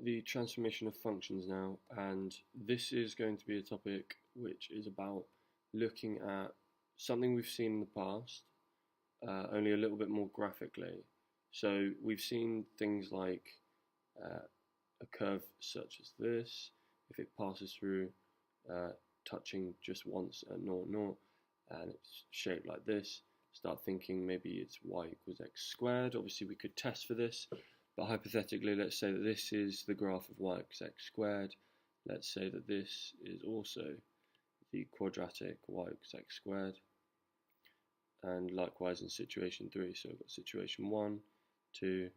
at the transformation of functions now, and this is going to be a topic which is about looking at something we've seen in the past, only a little bit more graphically. So we've seen things like a curve such as this, if it passes through touching just once at 0, 0, and it's shaped like this, start thinking maybe it's y equals x squared. Obviously we could test for this, but hypothetically let's say that this is the graph of y equals x squared. Let's say that this is also the quadratic y equals x squared, and likewise in situation 3. So we've got situation 1, 2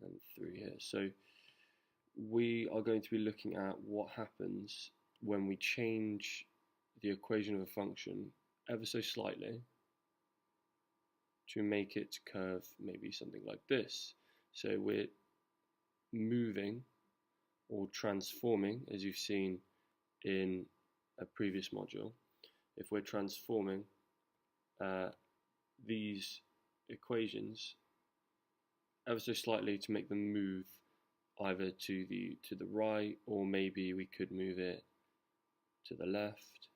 and 3 here. So we are going to be looking at what happens when we change the equation of a function ever so slightly to make it curve maybe something like this. So we're moving or transforming, as you've seen in a previous module. If we're transforming these equations ever so slightly to make them move either to the right, or maybe we could move it to the left.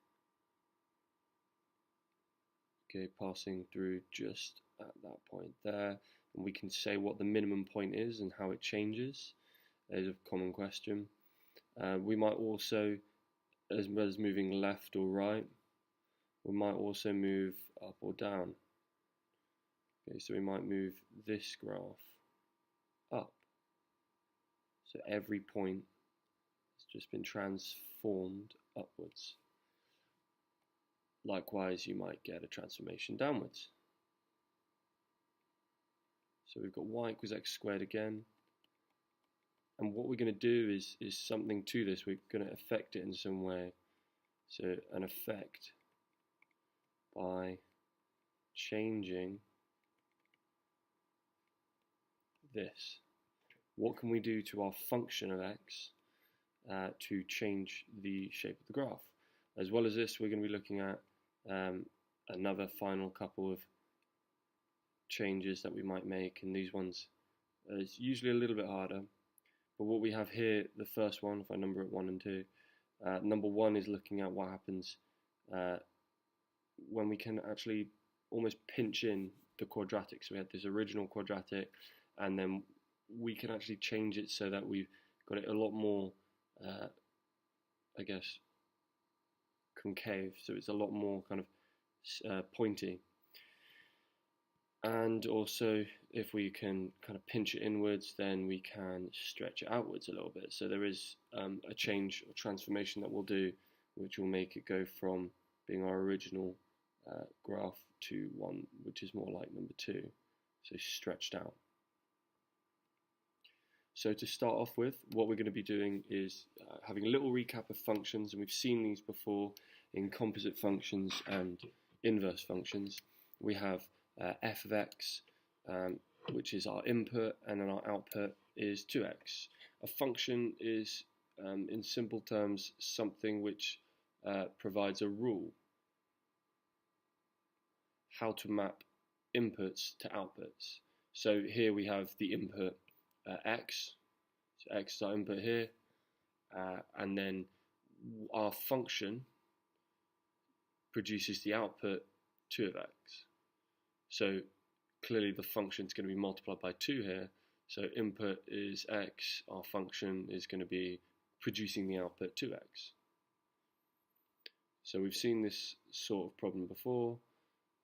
Okay, passing through just at that point there, and we can say what the minimum point is and how it changes. That is a common question. We might also, as well as moving left or right, we might also move up or down. Okay, so we might move this graph up. So every point has just been transformed upwards. Likewise, you might get a transformation downwards. So we've got y equals x squared again. And what we're going to do is something to this. We're going to affect it in some way. So an effect by changing this. What can we do to our function of x to change the shape of the graph? As well as this, we're going to be looking at another final couple of changes that we might make, and these ones is usually a little bit harder. But what we have here, the first one, if I number it 1 and 2, number 1 is looking at what happens when we can actually almost pinch in the quadratic. So we had this original quadratic, and then we can actually change it so that we've got it a lot more, I guess, concave, so it's a lot more kind of pointy. And also, if we can kind of pinch it inwards, then we can stretch it outwards a little bit. So there is a change or transformation that we'll do, which will make it go from being our original graph to one which is more like number 2, so stretched out. So to start off with, what we're going to be doing is having a little recap of functions, and we've seen these before in composite functions and inverse functions. We have f of x, which is our input, and then our output is 2x. A function is, in simple terms, something which provides a rule how to map inputs to outputs. So here we have the input x, so x is our input here, and then our function produces the output 2 of x. So clearly the function is going to be multiplied by 2 here, so input is x, our function is going to be producing the output 2x. So we've seen this sort of problem before,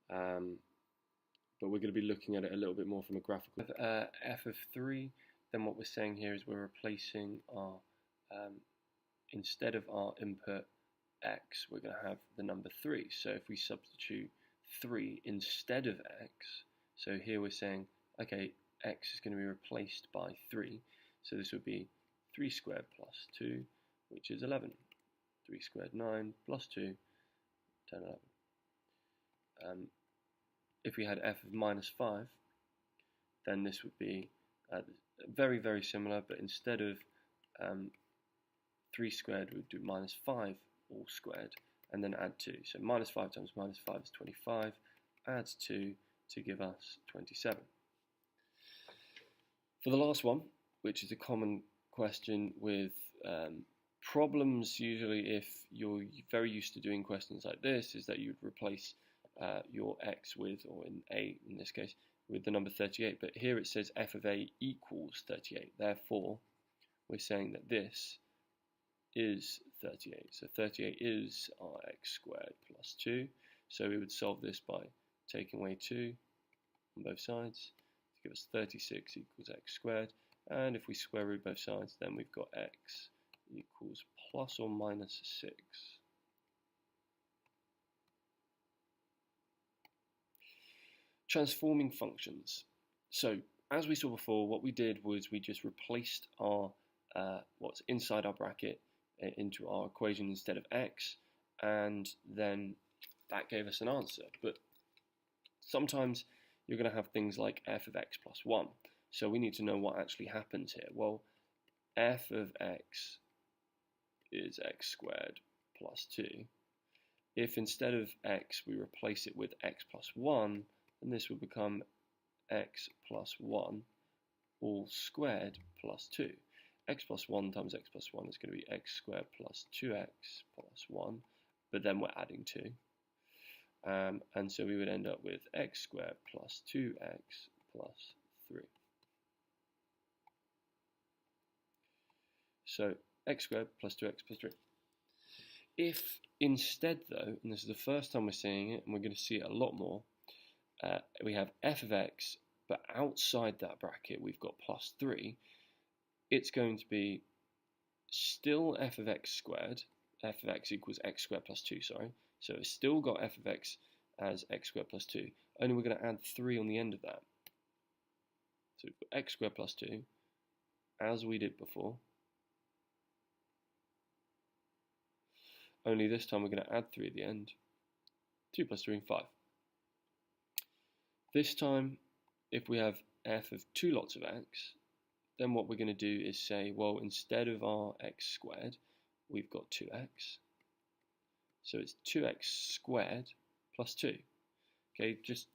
but we're going to be looking at it a little bit more from a graphical. F of 3, then what we're saying here is we're replacing our, instead of our input x, we're going to have the number 3. So if we substitute 3 instead of x, so here we're saying, okay, x is going to be replaced by 3. So this would be 3 squared plus 2, which is 11. 3 squared, 9, plus 2, 10, 11. If we had f of minus 5, then this would be very, very similar, but instead of 3 squared, we'd do minus 5 all squared, and then add 2. So minus 5 times minus 5 is 25, add 2 to give us 27. For the last one, which is a common question with problems. Usually, if you're very used to doing questions like this, is that you'd replace your x with, or in A in this case, with the number 38. But here it says f of a equals 38. Therefore, we're saying that this is 38. So 38 is our x squared plus 2. So we would solve this by taking away 2 on both sides to give us 36 equals x squared. And if we square root both sides, then we've got x equals plus or minus 6. Transforming functions. So as we saw before, what we did was we just replaced our what's inside our bracket into our equation instead of x, and then that gave us an answer. But sometimes you're going to have things like f of x plus 1. So we need to know what actually happens here. Well, f of x is x squared plus 2. If instead of x we replace it with x plus 1, then this will become x plus 1 all squared plus 2. X plus 1 times x plus 1 is going to be x squared plus 2x plus 1, but then we're adding 2. And so we would end up with x squared plus 2x plus 3. So x squared plus 2x plus 3. If instead though, and this is the first time we're seeing it, and we're going to see it a lot more, we have f of x, but outside that bracket we've got plus 3, it's going to be still f of x squared, f of x equals x squared plus 2, sorry. So it's still got f of x as x squared plus 2, only we're going to add 3 on the end of that. So we've got x squared plus 2, as we did before, only this time we're going to add 3 at the end. 2 plus 3 and 5. This time, if we have f of 2 lots of x, then what we're going to do is say, well, instead of our x squared, we've got 2x. So it's 2x squared plus 2. Okay, just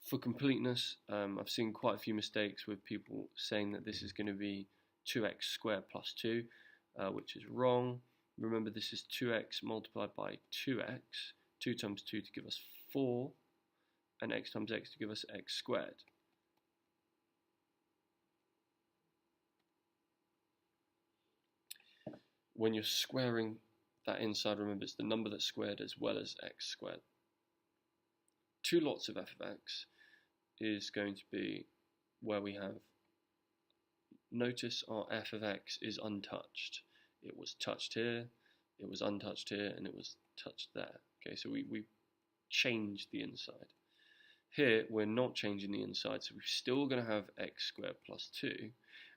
for completeness, I've seen quite a few mistakes with people saying that this is going to be 2x squared plus 2, which is wrong. Remember, this is 2x multiplied by 2x, 2 times 2 to give us 4, and x times x to give us x squared. When you're squaring that inside, remember it's the number that's squared as well as x squared. 2 lots of f of x is going to be where we have, notice our f of x is untouched. It was touched here, it was untouched here, and it was touched there. Okay, so we changed the inside. Here, we're not changing the inside, so we're still going to have x squared plus 2,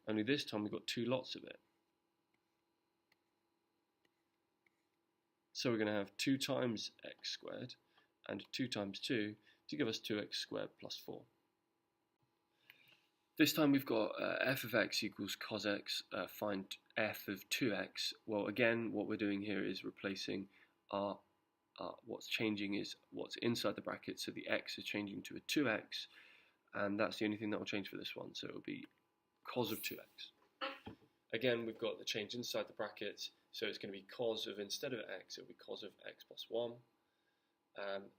only this time we've got 2 lots of it. So we're going to have 2 times x squared and 2 times 2 to give us 2x squared plus 4. This time we've got f of x equals cos x, find f of 2x. Well, again, what we're doing here is replacing our, what's changing is what's inside the bracket, so the x is changing to a 2x, and that's the only thing that will change for this one, so it will be cos of 2x. Again, we've got the change inside the brackets, so it's going to be cos of, instead of x, it will be cos of x plus 1.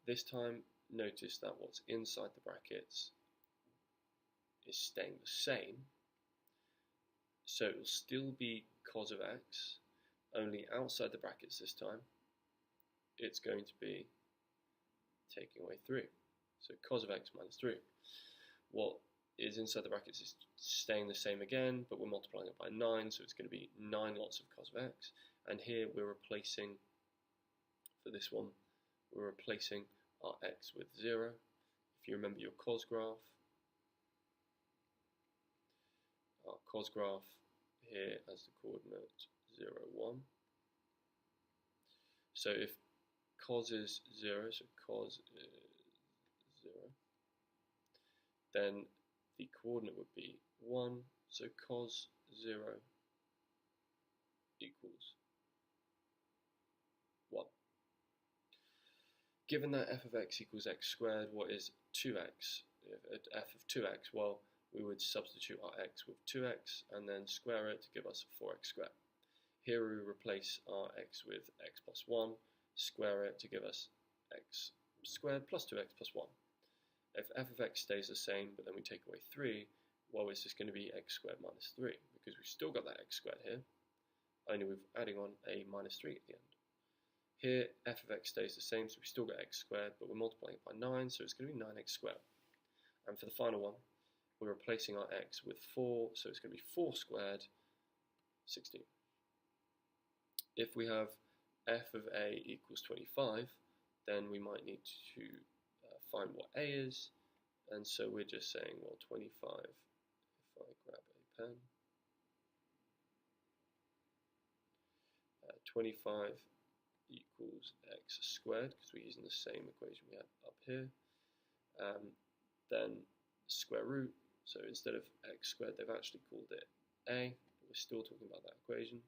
This time, notice that what's inside the brackets is staying the same, so it will still be cos of x, only outside the brackets this time it's going to be taking away 3, so cos of x minus 3. What is inside the brackets is staying the same again, but we're multiplying it by 9, so it's going to be 9 lots of cos of x, and here we're replacing, for this one, we're replacing our x with 0. If you remember your cos graph, our cos graph here has the coordinate 0, 1. So if cos is 0, so cos is 0, then the coordinate would be 1, so cos 0 equals 1. Given that f of x equals x squared, what is 2x? F of 2x, well, we would substitute our x with 2x and then square it to give us 4x squared. Here we replace our x with x plus 1, square it to give us x squared plus 2x plus 1. If f of x stays the same, but then we take away 3, well, it's just going to be x squared minus 3, because we've still got that x squared here, only we're adding on a minus 3 at the end. Here, f of x stays the same, so we still got x squared, but we're multiplying it by 9, so it's going to be 9x squared. And for the final one, we're replacing our x with 4, so it's going to be 4 squared, 16. If we have f of a equals 25, then we might need to find what a is, and so we're just saying, well, 25, if I grab a pen, 25 equals x squared, because we're using the same equation we had up here, then square root, so instead of x squared they've actually called it a, but we're still talking about that equation.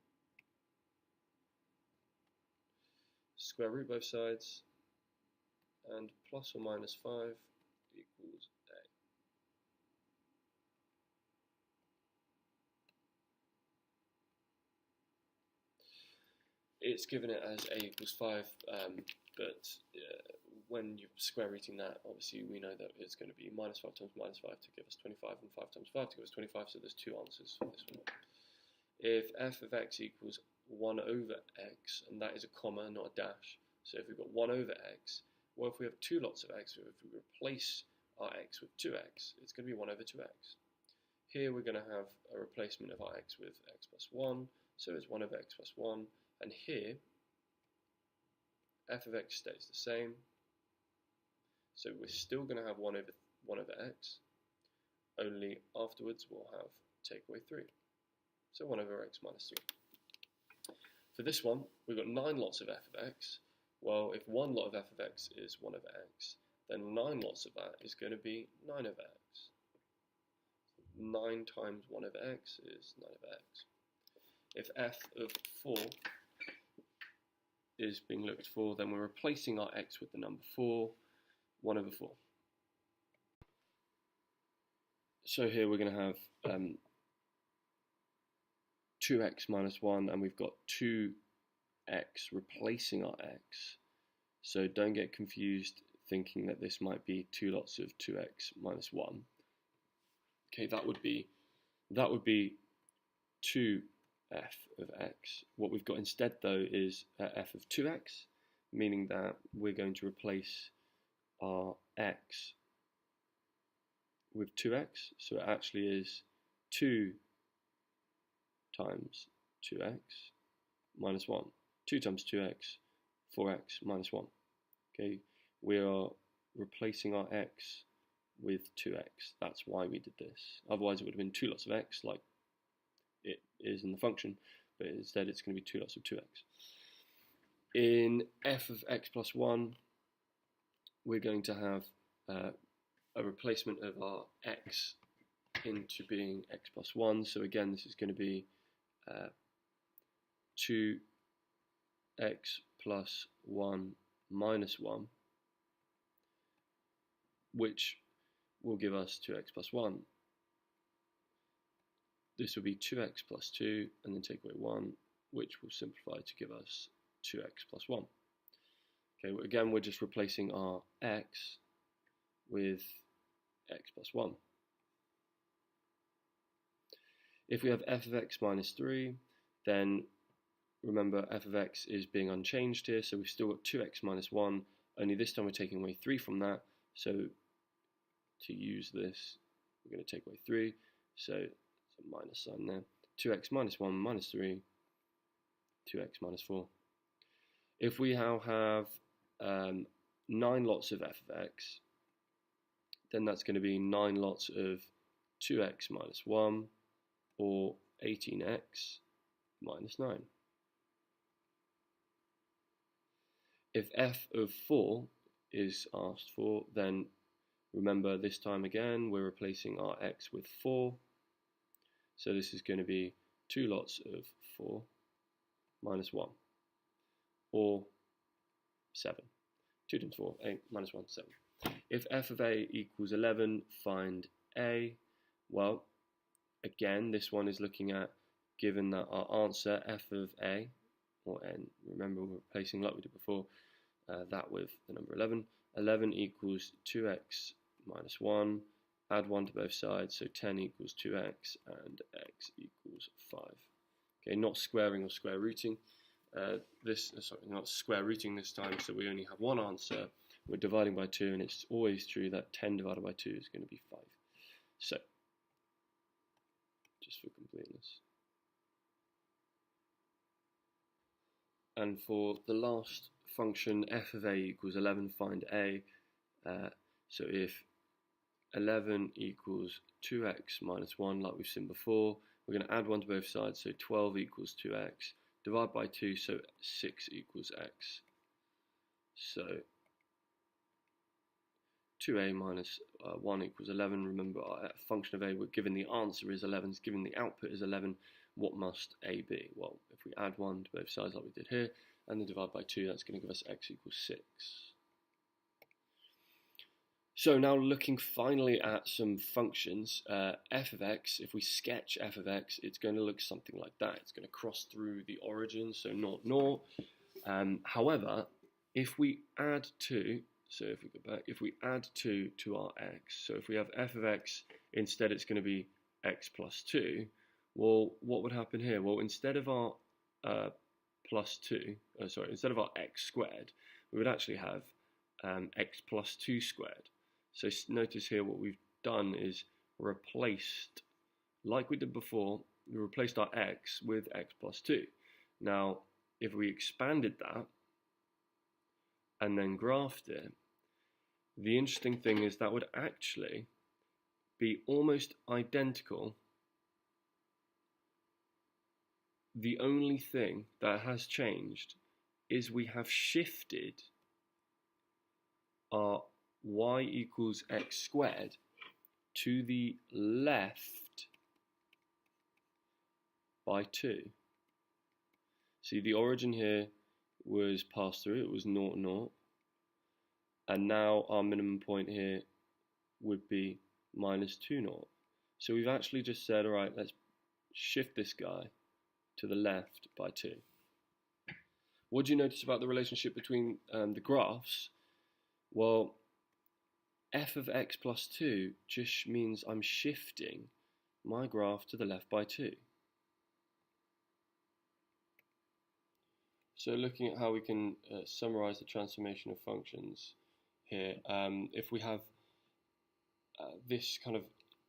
Square root both sides, and plus or minus 5 equals a. It's given it as a equals 5, but when you're square rooting that, obviously we know that it's going to be minus 5 times minus 5 to give us 25, and 5 times 5 to give us 25, so there's two answers for this one. If f of x equals 1 over x, and that is a comma, not a dash, so if we've got 1 over x, well, if we have two lots of x, if we replace our x with 2x, it's going to be 1 over 2x. Here we're going to have a replacement of our x with x plus 1, so it's 1 over x plus 1, and here f of x stays the same, so we're still going to have 1 over x, only afterwards we'll have take away 3, so 1 over x minus 3. For this one, we've got 9 lots of f of x. Well, if one lot of f of x is 1 over x, then 9 lots of that is going to be 9 over x. 9 times 1 over x is 9 over x. If f of 4 is being looked for, then we're replacing our x with the number 4, 1 over 4. So here we're going to have 2x minus 1, and we've got 2x replacing our x. So don't get confused thinking that this might be 2 lots of 2x minus 1. Okay, that would be 2f of x. What we've got instead though is f of 2x, meaning that we're going to replace our x with 2x, so it actually is 2 times 2x minus 1. 2 times 2x, 4x minus 1. Okay, we are replacing our x with 2x. That's why we did this. Otherwise it would have been 2 lots of x like it is in the function, but instead it's going to be 2 lots of 2x. In f of x plus 1, we're going to have a replacement of our x into being x plus 1. So again, this is going to be 2x plus 1 minus 1, which will give us 2x plus 1. This will be 2x plus 2, and then take away 1, which will simplify to give us 2x plus 1. Okay, well, again, we're just replacing our x with x plus 1. If we have f of x minus 3, then remember f of x is being unchanged here, so we've still got 2x minus 1, only this time we're taking away 3 from that, so to use this, we're going to take away 3, so it's a minus sign there. 2x minus 1 minus 3, 2x minus 4. If we now have 9 lots of f of x, then that's going to be 9 lots of 2x minus 1, or 18x minus 9. If f of 4 is asked for, then remember this time again we're replacing our x with 4. So this is going to be 2 lots of 4 minus 1, or 7. 2 times 4, 8, minus 1, 7. If f of a equals 11, find a. Well, again, this one is looking at, given that our answer, f of a, or n, remember we're replacing like we did before, that with the number 11. 11 equals 2x minus 1, add 1 to both sides, so 10 equals 2x, and x equals 5. Okay, not squaring or square rooting. Not square rooting this time, so we only have one answer. We're dividing by 2, and it's always true that 10 divided by 2 is going to be 5. So, just for completeness. And for the last function, f of a equals 11, find a. So if 11 equals 2x minus 1, like we've seen before, we're going to add 1 to both sides, so 12 equals 2x. Divide by 2, so 6 equals x. So 2a minus 1 equals 11. Remember, our function of a, we're given the answer is 11, given the output is 11. What must a be? Well, if we add 1 to both sides like we did here, and then divide by 2, that's going to give us x equals 6. So now looking finally at some functions, f of x, if we sketch f of x, it's going to look something like that. It's going to cross through the origin, so 0, 0. However, if we add 2, so if we go back, if we add 2 to our x, so if we have f of x, instead it's going to be x plus 2, well, what would happen here? Well, instead of our instead of our x squared, we would actually have x plus 2 squared. So notice here what we've done is replaced, like we did before, we replaced our x with x plus 2. Now, if we expanded that and then graphed it, the interesting thing is that would actually be almost identical. The only thing that has changed is we have shifted our y equals x squared to the left by 2. See, the origin here was passed through, it was 0, 0. And now our minimum point here would be minus 2, 0. So we've actually just said, all right, let's shift this guy to the left by 2. What do you notice about the relationship between the graphs? Well, f of x plus 2 just means I'm shifting my graph to the left by 2. So looking at how we can summarize the transformation of functions here, if we have this kind of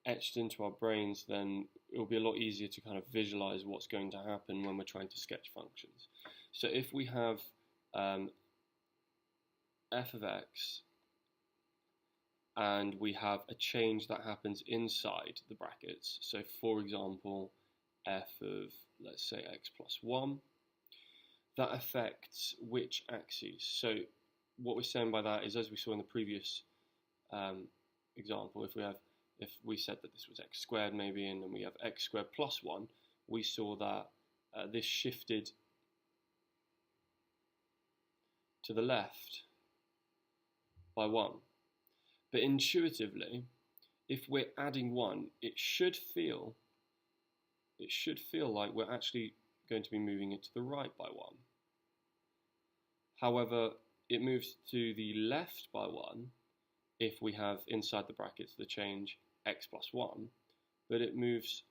etched into our brains, then it will be a lot easier to kind of visualize what's going to happen when we're trying to sketch functions. So if we have f of x, and we have a change that happens inside the brackets, so for example, f of, let's say, x plus 1, that affects which axes? So what we're saying by that is, as we saw in the previous example, if we said that this was x squared maybe, and then we have x squared plus 1, we saw that this shifted to the left by 1. But intuitively, if we're adding 1, it should feel like we're actually going to be moving it to the right by 1. However, it moves to the left by 1 if we have inside the brackets the change x plus 1, but it moves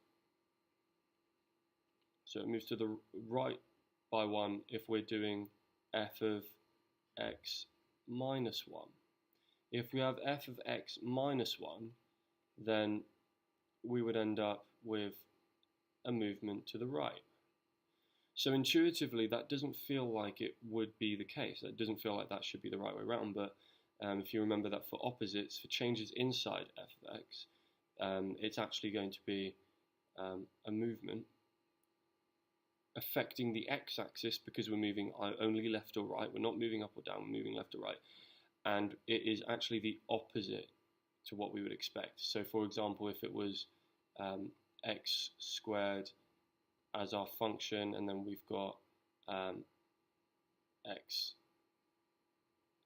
to the right by 1 if we're doing f of x minus 1. If we have f of x minus 1, then we would end up with a movement to the right. So intuitively, that doesn't feel like it would be the case. It doesn't feel like that should be the right way around, but if you remember that for opposites, for changes inside f of x, it's actually going to be a movement affecting the x-axis, because we're moving only left or right. We're not moving up or down, we're moving left or right. And it is actually the opposite to what we would expect. So for example, if it was x squared as our function, and then we've got x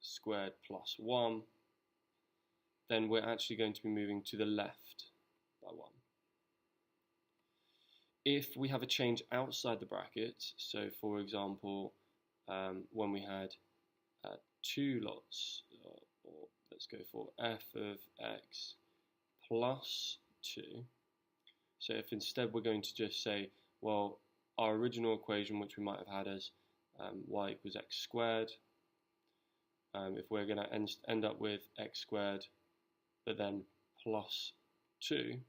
squared plus 1, then we're actually going to be moving to the left by 1. If we have a change outside the brackets, so for example, when we had two lots, or let's go for f of x plus 2. So if instead we're going to just say, well, our original equation, which we might have had as y equals x squared, if we're going to end up with x squared, but then plus 2,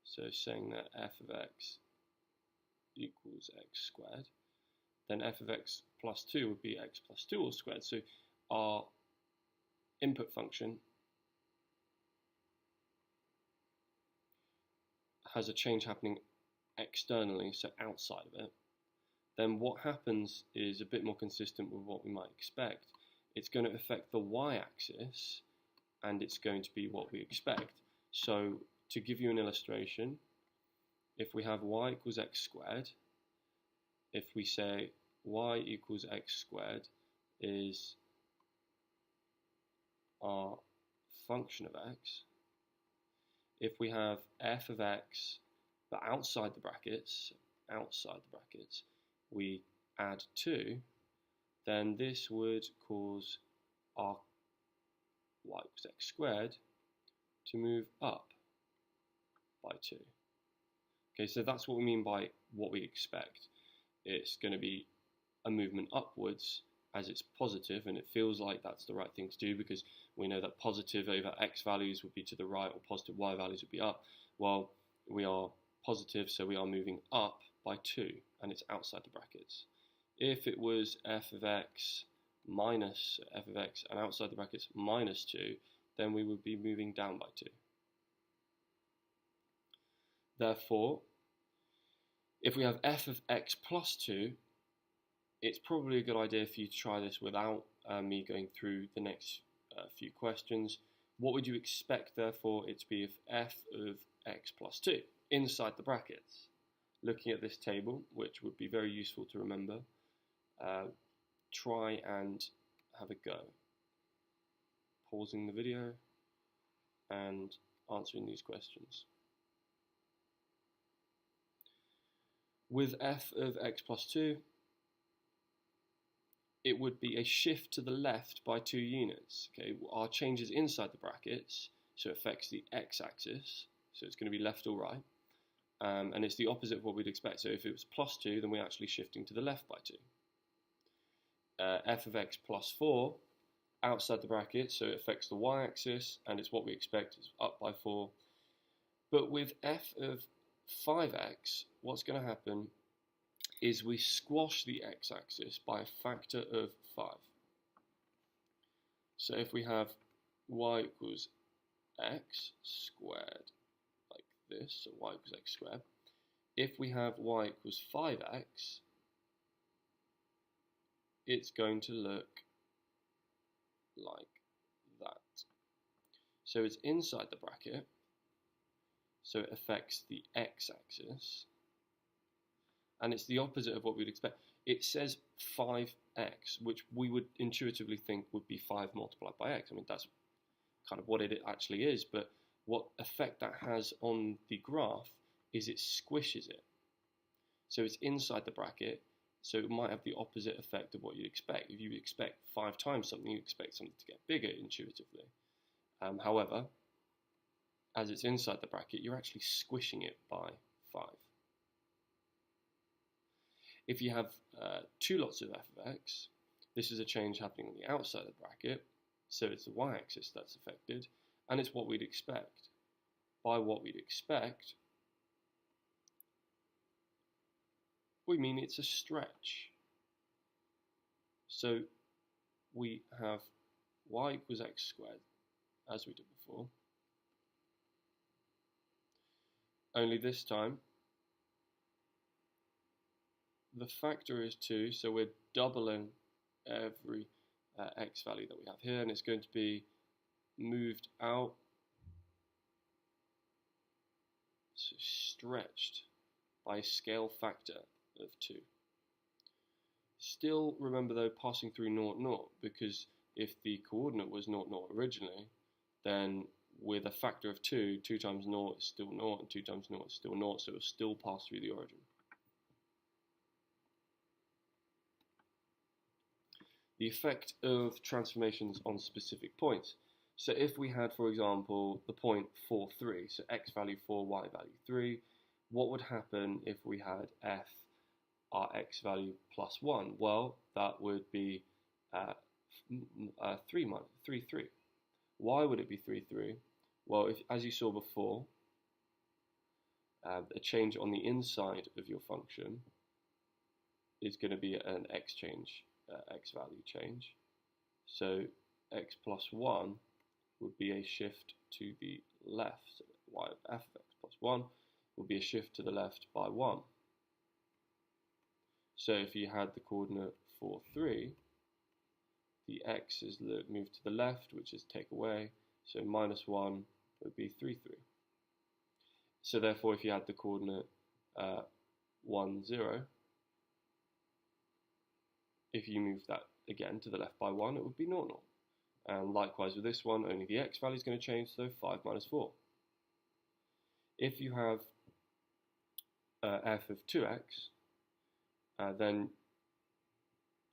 so saying that f of x equals x squared, then f of x plus 2 would be x plus 2 all squared. So our input function has a change happening externally, so outside of it. Then what happens is a bit more consistent with what we might expect. It's going to affect the y-axis, and it's going to be what we expect. So to give you an illustration, if we have y equals x squared, if we say y equals x squared is our function of x, if we have f of x, but outside the brackets, we add 2, then this would cause our y equals x squared to move up by 2. Okay, so that's what we mean by what we expect. It's going to be a movement upwards as it's positive, and it feels like that's the right thing to do because we know that positive over x values would be to the right or positive y values would be up. Well, we are positive, so we are moving up by 2, and it's outside the brackets. If it was f of x minus f of x and outside the brackets minus 2, then we would be moving down by 2. Therefore, if we have f of x plus 2, it's probably a good idea for you to try this without me going through the next few questions. What would you expect, therefore, it to be if f of x plus 2 inside the brackets? Looking at this table, which would be very useful to remember, try and have a go. Pausing the video and answering these questions. With f of x plus 2, it would be a shift to the left by 2 units. Okay, our change is inside the brackets, so it affects the x-axis, so it's going to be left or right, and it's the opposite of what we'd expect. So if it was plus 2, then we're actually shifting to the left by 2. F of x plus 4, outside the bracket, so it affects the y-axis, and it's what we expect, is up by 4. But with f of 5x, what's going to happen is we squash the x-axis by a factor of 5. So if we have y equals x squared, like this, so y equals x squared, if we have y equals 5x, it's going to look like that. So it's inside the bracket, so it affects the x-axis, and it's the opposite of what we'd expect. It says 5x, which we would intuitively think would be 5 multiplied by x. I mean, that's kind of what it actually is, but what effect that has on the graph is it squishes it. So it's inside the bracket, so it might have the opposite effect of what you'd expect. If you expect 5 times something, you expect something to get bigger intuitively. However, as it's inside the bracket, you're actually squishing it by 5. If you have 2 lots of f of x, this is a change happening on the outside of the bracket, so it's the y-axis that's affected, and it's what we'd expect. By what we'd expect, we mean it's a stretch. So we have y equals x squared, as we did before, only this time the factor is 2, so we're doubling every x value that we have here, and it's going to be moved out, so stretched by a scale factor of 2. Still remember though, passing through 0, 0, because if the coordinate was 0, 0 originally, then with a factor of 2, 2 times 0 is still 0, and 2 times 0 is still 0, so it will still pass through the origin. The effect of transformations on specific points. So if we had, for example, the point 4, 3, so x value 4, y value 3, what would happen if we had f, our x value plus 1? Well, that would be 3, 3. Why would it be 3, 3? Well, as you saw before, a change on the inside of your function is going to be an x change, x value change. So x plus 1 would be a shift to the left. So y of f of x plus 1 would be a shift to the left by 1. So if you had the coordinate 4, 3, the x is moved to the left, which is take away. So minus 1 would be 3, 3. So therefore, if you had the coordinate 1, 0, if you move that again to the left by 1, it would be 0, 0. And likewise with this one, only the x value is going to change, so 5 minus 4. If you have f of 2x, then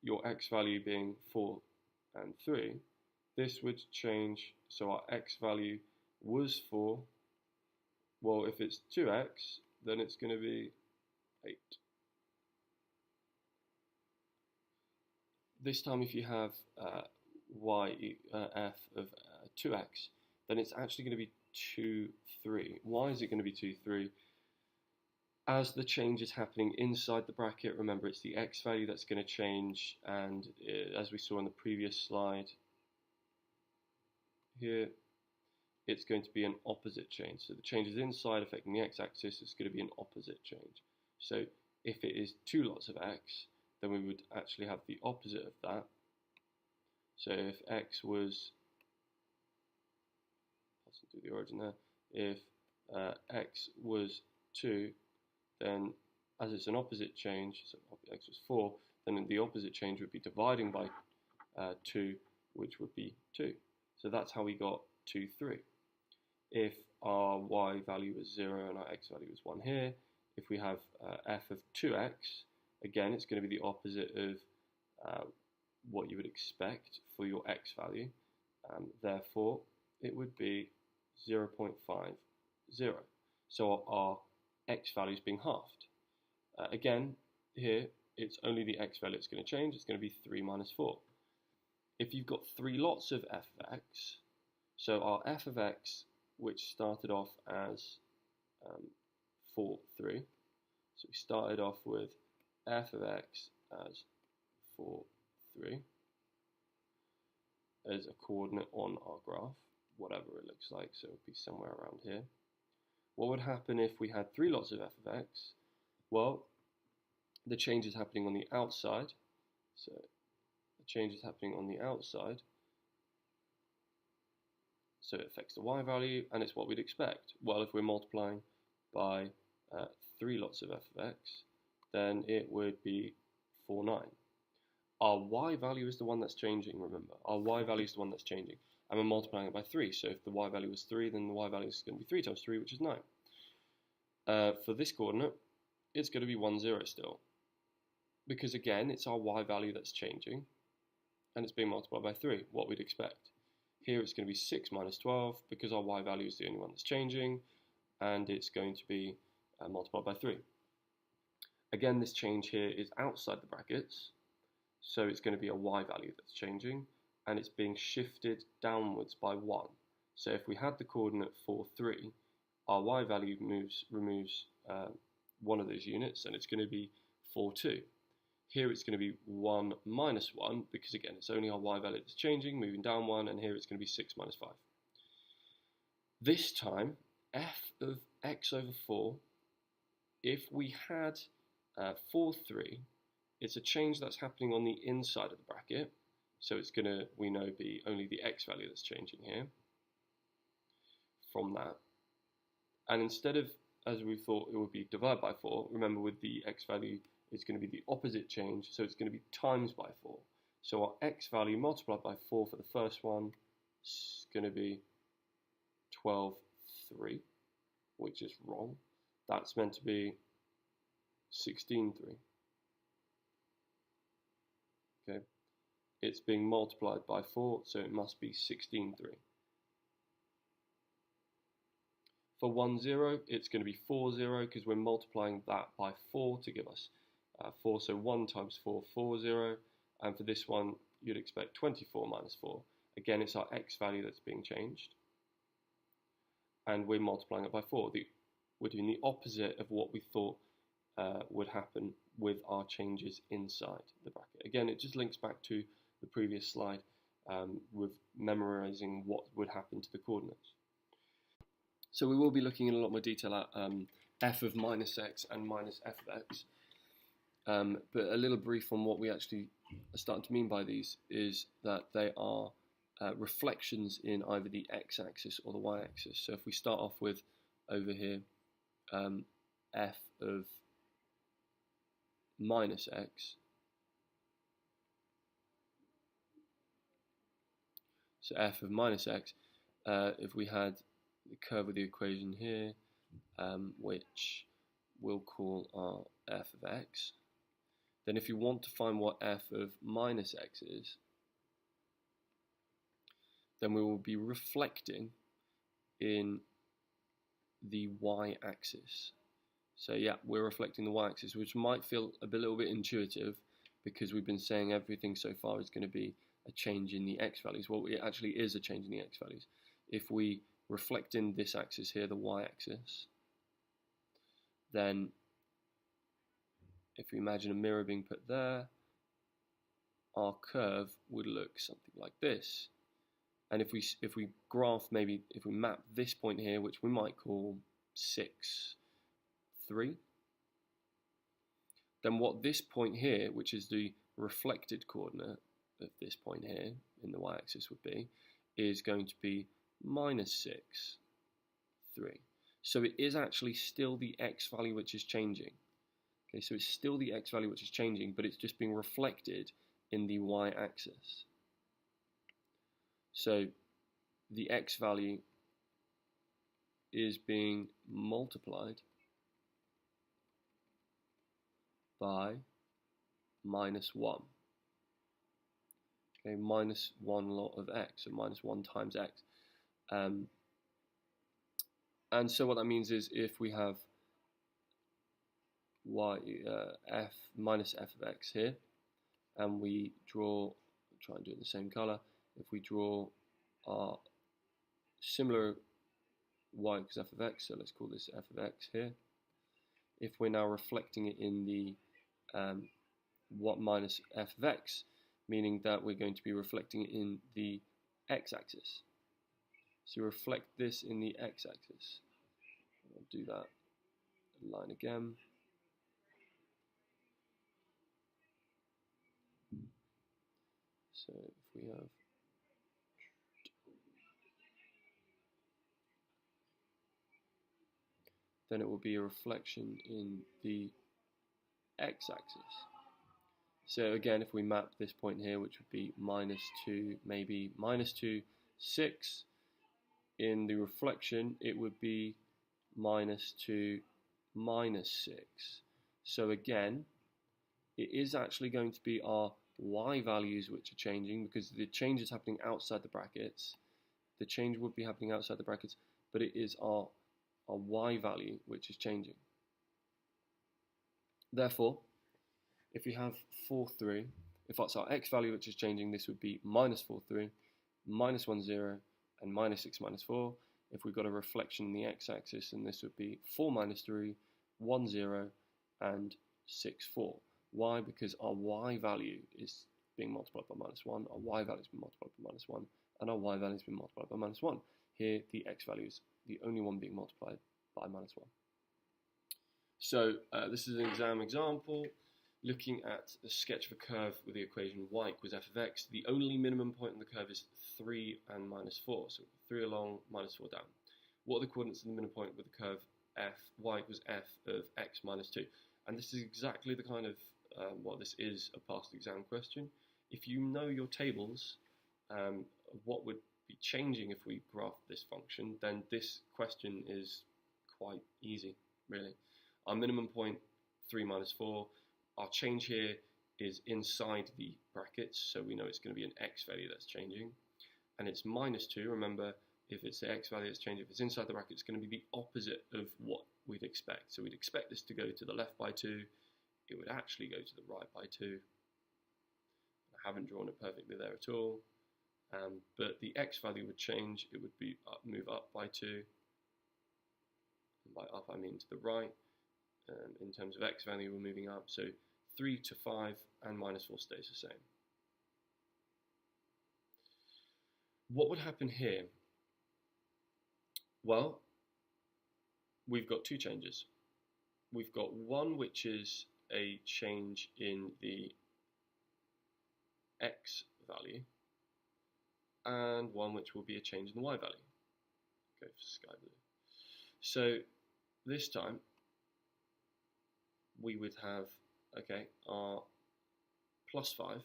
your x value being 4 and 3, this would change, so our x value was 4. Well, if it's 2x, then it's going to be 8. This time if you have f of 2x, then it's actually going to be 2, 3. Why is it going to be 2, 3? As the change is happening inside the bracket, remember it's the x value that's going to change, and as we saw in the previous slide here, it's going to be an opposite change. So the change is inside affecting the x-axis, it's going to be an opposite change. So if it is 2 lots of x, then we would actually have the opposite of that. So if x was, let's do the origin there, if x was 2, then as it's an opposite change, so x was 4, then the opposite change would be dividing by 2, which would be 2. So that's how we got 2, 3. If our y value was 0 and our x value was 1 here, if we have f of 2x, again it's going to be the opposite of what you would expect for your x value. Therefore, it would be 0.50. So our x value is being halved. Again, here it's only the x value that's going to change. It's going to be 3 minus 4. If you've got 3 lots of f of x, so our f of x, which started off as 4, 3, so we started off with f of x as 4, 3 as a coordinate on our graph, whatever it looks like, so it would be somewhere around here. What would happen if we had 3 lots of f of x? Well, the change is happening on the outside, so the change is happening on the outside, so it affects the y value, and it's what we'd expect. Well, if we're multiplying by 3 lots of f of x, then it would be 4, 9. Our y value is the one that's changing, remember. Our y value is the one that's changing. And we're multiplying it by 3. So if the y value was 3, then the y value is going to be 3 times 3, which is 9. For this coordinate, it's going to be 1, 0 still. Because again, it's our y value that's changing. And it's being multiplied by 3, what we'd expect. Here it's going to be 6 minus 12, because our y value is the only one that's changing. And it's going to be multiplied by 3. Again, this change here is outside the brackets. So it's going to be a y value that's changing. And it's being shifted downwards by 1. So if we had the coordinate 4, 3, our y value removes one of those units, and it's going to be 4, 2. Here it's going to be 1 minus 1, because again, it's only our y value that's changing, moving down 1, and here it's going to be 6 minus 5. This time, f of x over 4, if we had 4, 3, it's a change that's happening on the inside of the bracket. So it's going to, we know, be only the x value that's changing here from that. And instead of, as we thought, it would be divided by 4, remember with the x value, it's going to be the opposite change, so it's going to be times by 4. So our x value multiplied by 4 for the first one is going to be 12, 3, which is wrong. That's meant to be 16, 3. Okay, it's being multiplied by 4, so it must be 16, 3. For 1, 0, it's going to be 4, 0, because we're multiplying that by 4 to give us 4. So 1 times 4, 4, 0. And for this one, you'd expect 24 minus 4. Again, it's our x value that's being changed. And we're multiplying it by 4. We're doing the opposite of what we thought would happen with our changes inside the bracket. Again, it just links back to the previous slide with memorizing what would happen to the coordinates. So we will be looking in a lot more detail at f of minus x and minus f of x. But a little brief on what we actually are starting to mean by these is that they are reflections in either the x-axis or the y-axis. So if we start off with over here f of minus x, so f of minus x, if we had the curve of the equation here, which we'll call our f of x, then if you want to find what f of minus x is, then we will be reflecting in the y-axis. So yeah, we're reflecting the y-axis, which might feel a little bit intuitive because we've been saying everything so far is going to be a change in the x values. Well, it actually is a change in the x values. If we reflect in this axis here, the y-axis, then if we imagine a mirror being put there, our curve would look something like this. And if we graph, maybe if we map this point here, which we might call 6, 3, then what this point here, which is the reflected coordinate of this point here in the y-axis would be, is going to be minus 6, 3. So it is actually still the x value which is changing. Okay, so it's still the x value which is changing, but it's just being reflected in the y-axis. So the x value is being multiplied by minus 1. Okay, minus 1 lot of x, so minus 1 times x. And so what that means is if we have f minus f of x here, and we draw, try and do it in the same color, if we draw our similar y equals f of x, so let's call this f of x here, if we're now reflecting it in the what minus f of x, meaning that we're going to be reflecting it in the x-axis. So reflect this in the x-axis. I'll do that line again. So if we have then it will be a reflection in the x-axis. So again, if we map this point here, which would be minus 2, maybe minus 2, 6, in the reflection it would be minus 2, minus 6. So again, it is actually going to be our y values which are changing because the change is happening outside the brackets. The change would be happening outside the brackets, but it is our y value which is changing. Therefore, if we have 4, 3, if that's our x value which is changing, this would be minus 4, 3, minus 1, 0, and minus 6, minus 4. If we've got a reflection in the x-axis, then this would be 4, minus 3, 1, 0, and 6, 4. Why? Because our y value is being multiplied by minus 1, our y value has been multiplied by minus 1, and our y value has been multiplied by minus 1. Here, the x value is the only one being multiplied by minus 1. So this is an example looking at the sketch of a curve with the equation y equals f of x. The only minimum point on the curve is 3 and minus 4, so 3 along, minus 4 down. What are the coordinates of the minimum point with the curve y equals f of x minus 2? And this is exactly the kind of, this is a past exam question. If you know your tables, what would be changing if we graph this function, then this question is quite easy, really. Our minimum point, 3 minus 4. Our change here is inside the brackets, so we know it's going to be an x value that's changing. And it's minus 2. Remember, if it's the x value that's changing, if it's inside the bracket, it's going to be the opposite of what we'd expect. So we'd expect this to go to the left by 2. It would actually go to the right by 2. I haven't drawn it perfectly there at all. But the x value would change. It would be move up by 2. And by up, I mean to the right. In terms of x value, we're moving up. So 3 to 5 and minus 4 stays the same. What would happen here? Well, we've got two changes. We've got one which is a change in the x value, and one which will be a change in the y value. Go for sky blue. So this time we would have, okay, our plus 5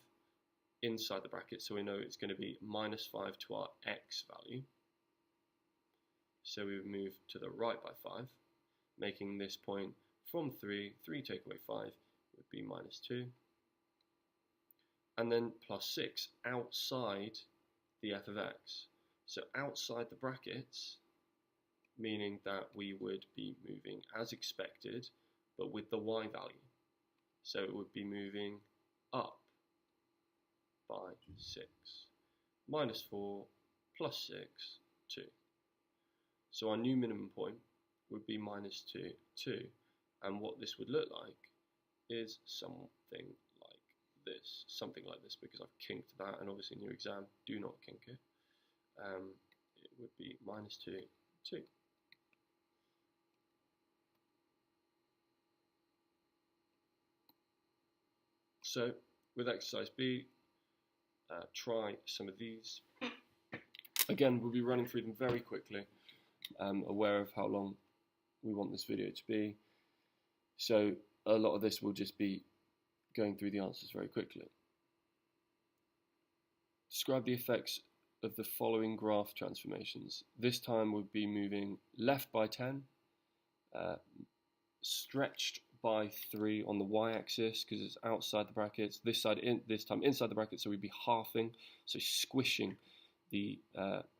inside the bracket, so we know it's going to be minus 5 to our x value. So we would move to the right by 5, making this point from 3 take away 5 would be minus 2. And then plus 6 outside the f of x. So outside the brackets, meaning that we would be moving as expected, but with the y value. So it would be moving up by 6. Minus 4 plus 6, 2. So our new minimum point would be minus 2, 2. And what this would look like is something like this. Something like this, because I've kinked that, and obviously in your exam, do not kink it. It would be minus 2, 2. So with exercise B, try some of these. Again, we'll be running through them very quickly, aware of how long we want this video to be. So a lot of this will just be going through the answers very quickly. Describe the effects of the following graph transformations. This time we'll be moving left by 10, stretched by 3 on the y-axis because it's outside the brackets. This time inside the brackets, so we'd be halving, so squishing the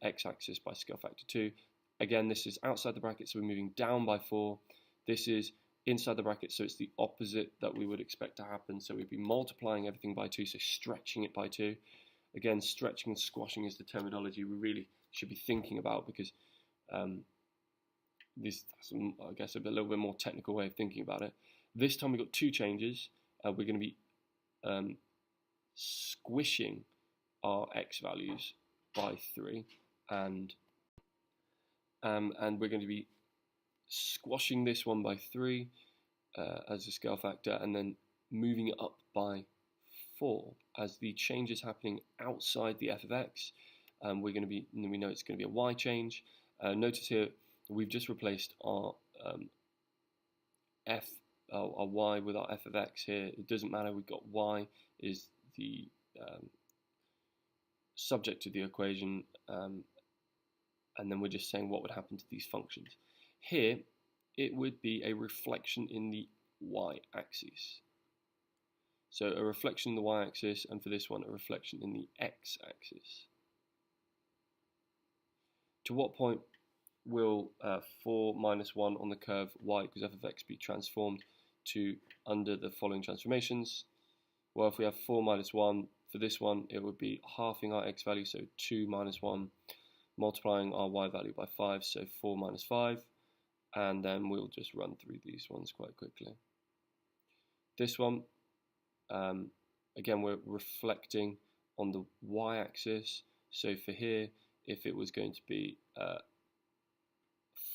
x-axis by scale factor 2. Again, this is outside the brackets, so we're moving down by 4. This is inside the bracket, so it's the opposite that we would expect to happen. So we'd be multiplying everything by 2, so stretching it by 2. Again, stretching and squashing is the terminology we really should be thinking about, because this, I guess, a little bit more technical way of thinking about it. This time we've got two changes. We're going to be squishing our x values by 3, and we're going to be squashing this one by 3 as a scale factor, and then moving it up by 4 as the change is happening outside the f of x. We know it's going to be a y change. Notice here we've just replaced our our y with our f of x here. It doesn't matter. We've got y is the subject of the equation, and then we're just saying what would happen to these functions. Here, it would be a reflection in the y-axis. So a reflection in the y-axis, and for this one, a reflection in the x-axis. To what point will 4 minus 1 on the curve y equals f of x be transformed to under the following transformations? Well, if we have 4 minus 1, for this one, it would be halving our x value, so 2 minus 1, multiplying our y value by 5, so 4 minus 5, and then we'll just run through these ones quite quickly. This one, again, we're reflecting on the y-axis, so for here, if it was going to be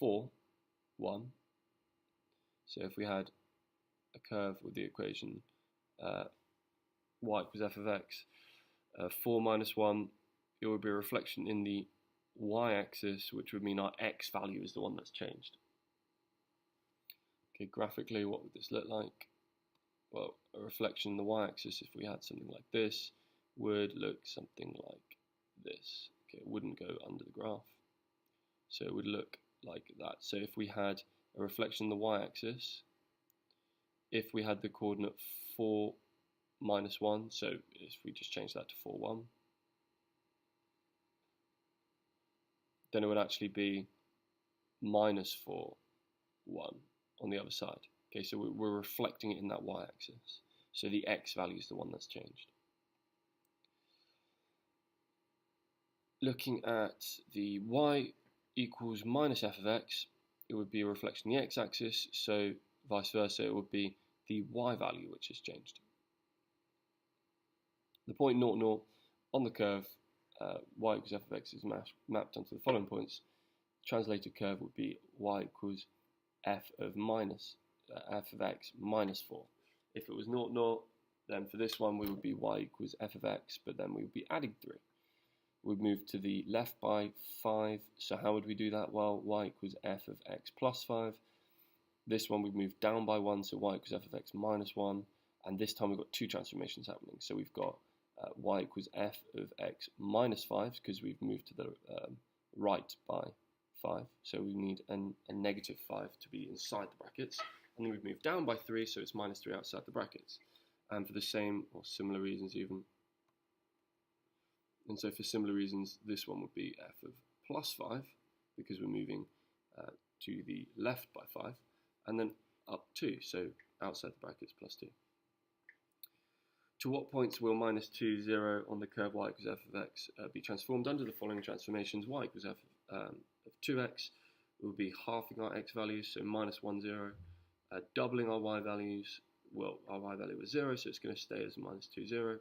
4, 1, so if we had a curve with the equation y equals f of x, 4 minus 1, it would be a reflection in the y-axis, which would mean our x value is the one that's changed. Okay, graphically, what would this look like? Well, a reflection in the y-axis, if we had something like this, would look something like this. Okay, it wouldn't go under the graph. So it would look like that. So if we had a reflection on the y-axis, if we had the coordinate 4, -1, so if we just change that to 4, 1, then it would actually be -4, 1 on the other side. Okay, so we're reflecting it in that y-axis. So the x value is the one that's changed. Looking at the y equals minus f of x, it would be a reflection on the x-axis, so vice versa, it would be the y value which has changed. The point 0, 0 on the curve, y equals f of x is mapped onto the following points. Translated curve would be y equals f of x minus 4. If it was 0, 0, then for this one we would be y equals f of x, but then we would be adding 3. We'd move to the left by 5, so how would we do that? Well, y equals f of x plus 5. This one we've moved down by 1, so y equals f of x minus 1, and this time we've got two transformations happening. So we've got y equals f of x minus 5, because we've moved to the right by 5, so we need a negative 5 to be inside the brackets, and then we've moved down by 3, so it's minus 3 outside the brackets. And for the same or similar reasons even, and so for similar reasons, this one would be f of plus 5, because we're moving to the left by 5, and then up 2, so outside the brackets plus 2. To what points will minus 2, 0 on the curve y equals f of x be transformed under the following transformations? Y equals f of 2x will be halving our x values, so minus 1, 0, doubling our y values. Well, our y value was 0, so it's going to stay as minus 2, 0.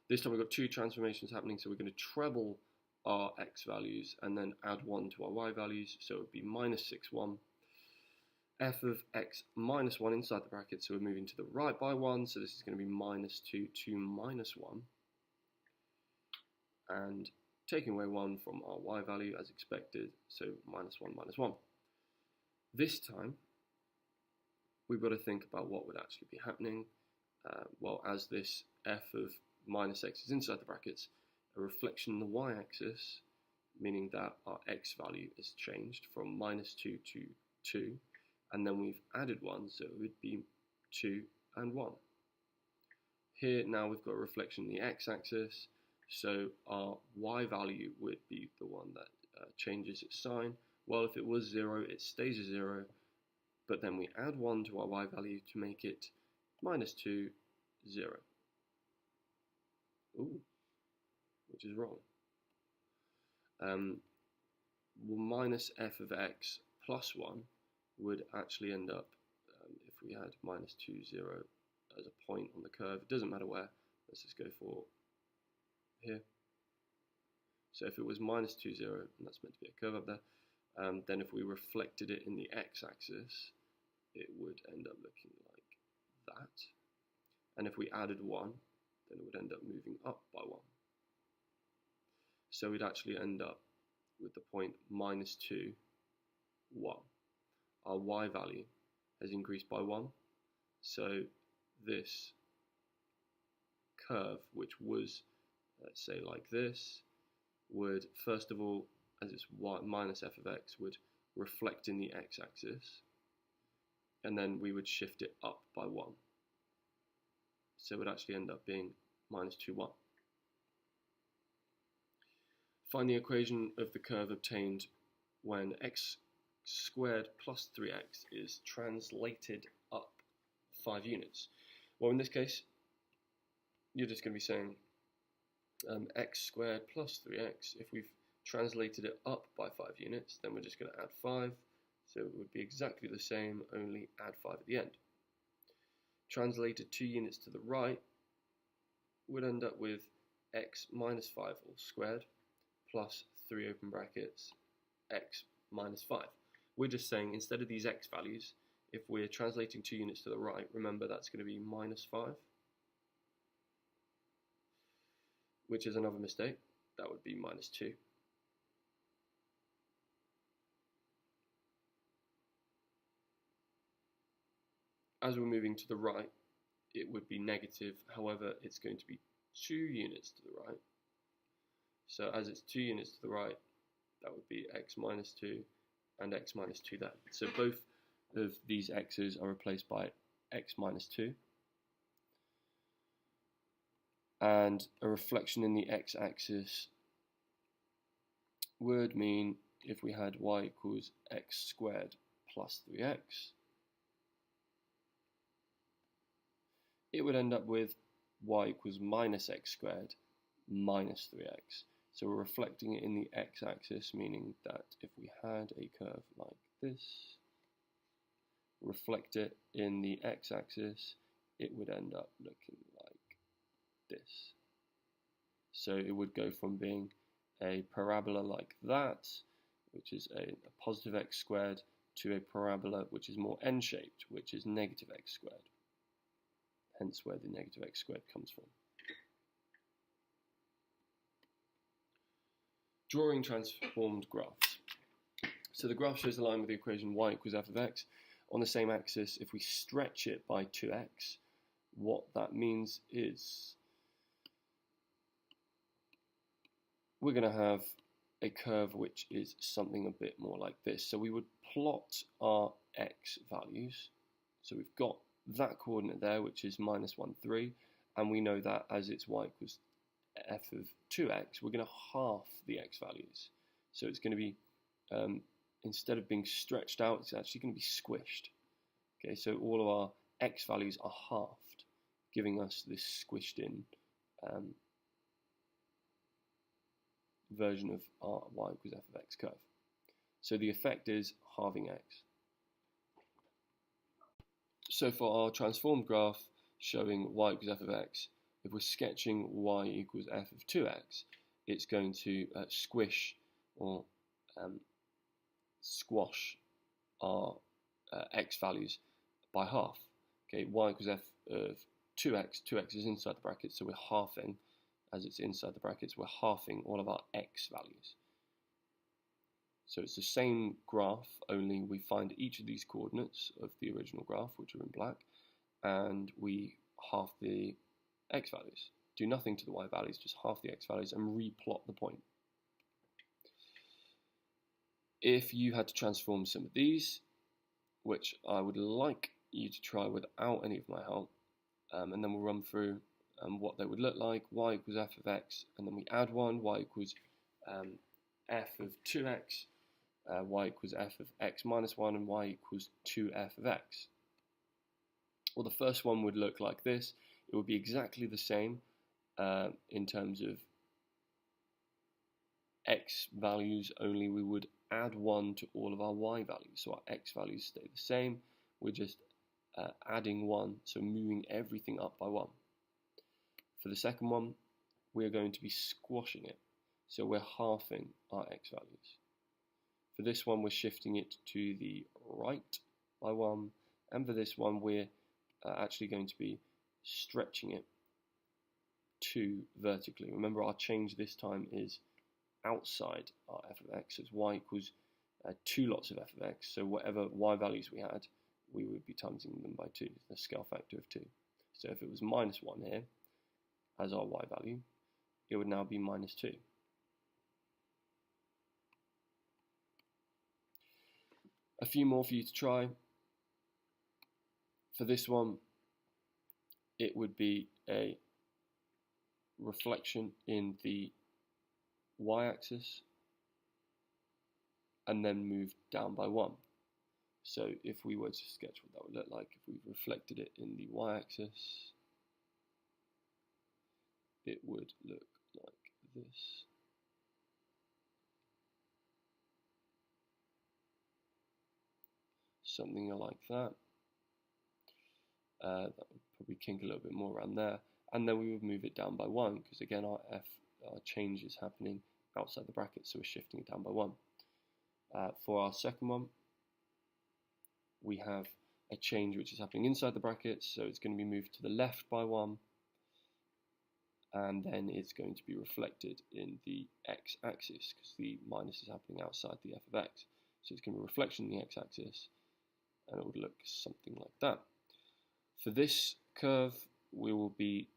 This time we've got two transformations happening, so we're going to treble our x values and then add 1 to our y values, so it would be minus 6, 1. F of x minus 1 inside the bracket, so we're moving to the right by 1, so this is going to be minus 2 to minus 1. And taking away 1 from our y value as expected, so minus 1, minus 1. This time, we've got to think about what would actually be happening. Well, as this f of minus x is inside the brackets, a reflection on the y-axis, meaning that our x value is changed from minus 2 to 2, and then we've added 1, so it would be 2 and 1. Here now we've got a reflection on the x-axis, so our y value would be the one that changes its sign. Well, if it was 0, it stays a 0, but then we add 1 to our y value to make it minus 2, 0. Ooh, which is wrong. Well, minus f of x plus 1 would actually end up, if we had minus 2, 0 as a point on the curve, it doesn't matter where, let's just go for here. So if it was minus 2, 0, and that's meant to be a curve up there, then if we reflected it in the x-axis, it would end up looking like that. And if we added 1, then it would end up moving up by 1. So we'd actually end up with the point minus 2, 1. Our y value has increased by 1. So this curve, which was, let's say, like this, would, first of all, as it's y minus f of x, would reflect in the x-axis, and then we would shift it up by 1. So it would actually end up being minus 2, 1. Find the equation of the curve obtained when x squared plus 3x is translated up 5 units. Well, in this case, you're just going to be saying x squared plus 3x. If we've translated it up by 5 units, then we're just going to add 5. So it would be exactly the same, only add 5 at the end. Translated 2 units to the right, would end up with x minus 5 all squared plus 3 open brackets x minus 5. We're just saying, instead of these x values, if we're translating 2 units to the right, remember that's going to be minus 5, which is another mistake. That would be minus 2. As we're moving to the right, it would be negative. However, it's going to be 2 units to the right. So as it's 2 units to the right, that would be x minus 2 and x minus 2 there. So both of these x's are replaced by x minus 2. And a reflection in the x-axis would mean if we had y equals x squared plus 3x, it would end up with y equals minus x squared minus 3x. So we're reflecting it in the x-axis, meaning that if we had a curve like this, reflect it in the x-axis, it would end up looking like this. So it would go from being a parabola like that, which is a positive x squared, to a parabola which is more n-shaped, which is negative x squared. Hence where the negative x squared comes from. Drawing transformed graphs. So the graph shows the line with the equation y equals f of x on the same axis. If we stretch it by 2x, what that means is we're going to have a curve which is something a bit more like this. So we would plot our x values. So we've got that coordinate there, which is minus 1, 3, and we know that as it's y equals f of 2x, we're going to half the x values. So it's going to be, instead of being stretched out, it's actually going to be squished. Okay, so all of our x values are halved, giving us this squished in version of our y equals f of x curve. So the effect is halving x. So for our transformed graph showing y equals f of x, if we're sketching y equals f of 2x, it's going to squish or squash our x values by half. Okay, y equals f of 2x, 2x is inside the brackets, so we're halving, as it's inside the brackets, we're halving all of our x values. So it's the same graph, only we find each of these coordinates of the original graph, which are in black, and we halve the x values. Do nothing to the y values, just half the x values and replot the point. If you had to transform some of these, which I would like you to try without any of my help, and then we'll run through what they would look like. Y equals f of x, and then we add 1, y equals f of 2x, y equals f of x minus 1, and y equals 2f of x. Well, the first one would look like this. It would be exactly the same in terms of x values, only we would add 1 to all of our y values. So our x values stay the same. We're just adding 1, so moving everything up by 1. For the second one, we're going to be squashing it. So we're halving our x values. For this one, we're shifting it to the right by 1. And for this one, we're actually going to be stretching it 2 vertically. Remember, our change this time is outside our f of x, so it's y equals 2 lots of f of x, so whatever y values we had, we would be timesing them by 2, the scale factor of 2. So if it was minus 1 here, as our y value, it would now be minus 2. A few more for you to try. For this one, it would be a reflection in the y-axis and then move down by 1. So if we were to sketch what that would look like, if we reflected it in the y-axis, it would look like this. Something like that. That would probably kink a little bit more around there. And then we would move it down by 1, because again our change is happening outside the bracket, so we're shifting it down by 1. For our second one, we have a change which is happening inside the brackets, so it's going to be moved to the left by 1, and then it's going to be reflected in the x-axis, because the minus is happening outside the f of x. So it's going to be a reflection in the x-axis, and it would look something like that. For this curve, we will be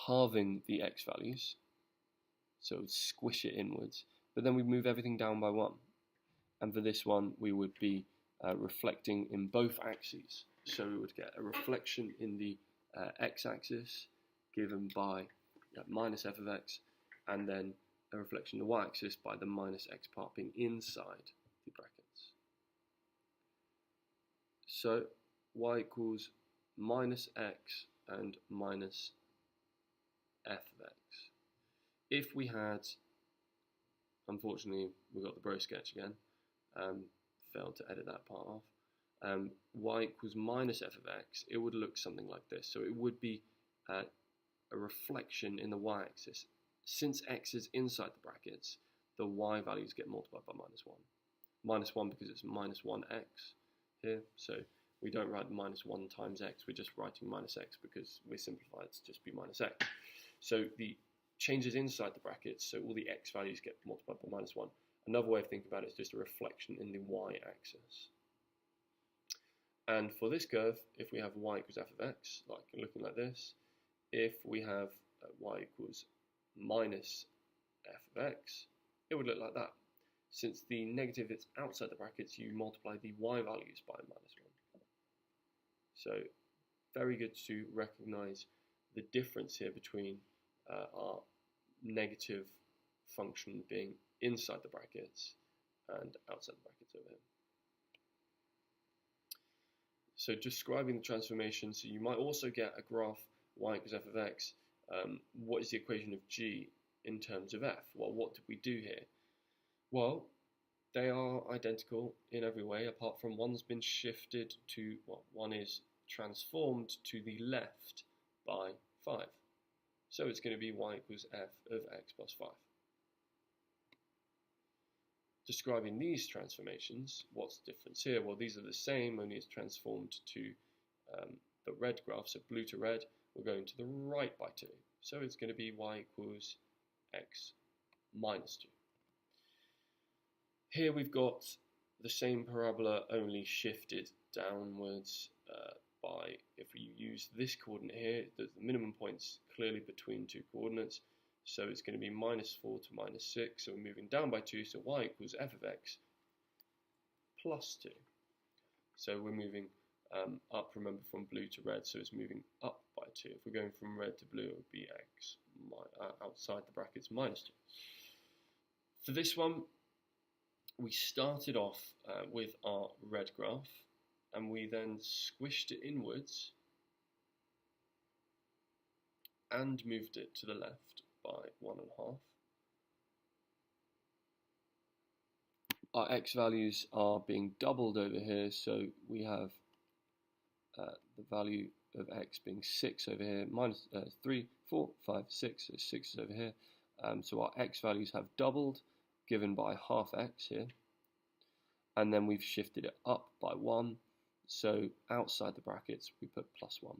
halving the x values, so it would squish it inwards. But then we move everything down by 1. And for this one, we would be reflecting in both axes. So we would get a reflection in the x-axis given by minus f of x, and then a reflection in the y-axis by the minus x part being inside the brackets. So y equals minus x and minus f of x. If we had, unfortunately, we got the bro sketch again, failed to edit that part off, y equals minus f of x, it would look something like this. So it would be a reflection in the y-axis. Since x is inside the brackets, the y values get multiplied by minus 1. Minus 1 because it's minus 1x here, so we don't write minus 1 times x, we're just writing minus x because we're simplified to just be minus x. So the changes inside the brackets, so all the x values get multiplied by minus 1. Another way of thinking about it is just a reflection in the y-axis. And for this curve, if we have y equals f of x, like looking like this, if we have y equals minus f of x, it would look like that. Since the negative is outside the brackets, you multiply the y values by minus 1. So very good to recognize the difference here between our negative function being inside the brackets and outside the brackets over here. So describing the transformation, so you might also get a graph y equals f of x. What is the equation of g in terms of f? Well, what did we do here? Well, they are identical in every way, apart from one's been shifted to, well, one is transformed to the left by 5. So it's going to be y equals f of x plus 5. Describing these transformations, what's the difference here? Well, these are the same, only it's transformed to the red graph, so blue to red, we're going to the right by 2. So it's going to be y equals x minus 2. Here we've got the same parabola, only shifted downwards by, if we use this coordinate here, the minimum point's clearly between 2 coordinates, so it's going to be minus 4 to minus 6, so we're moving down by 2, so y equals f of x plus 2. So we're moving up, remember, from blue to red, so it's moving up by 2. If we're going from red to blue, it would be x outside the brackets minus 2. For this one, we started off with our red graph, and we then squished it inwards and moved it to the left by 1.5. Our x values are being doubled over here, so we have the value of x being 6 over here, minus 3, 4, 5, 6, so 6 is over here. So our x values have doubled, given by half x here. And then we've shifted it up by 1, so outside the brackets we put plus 1.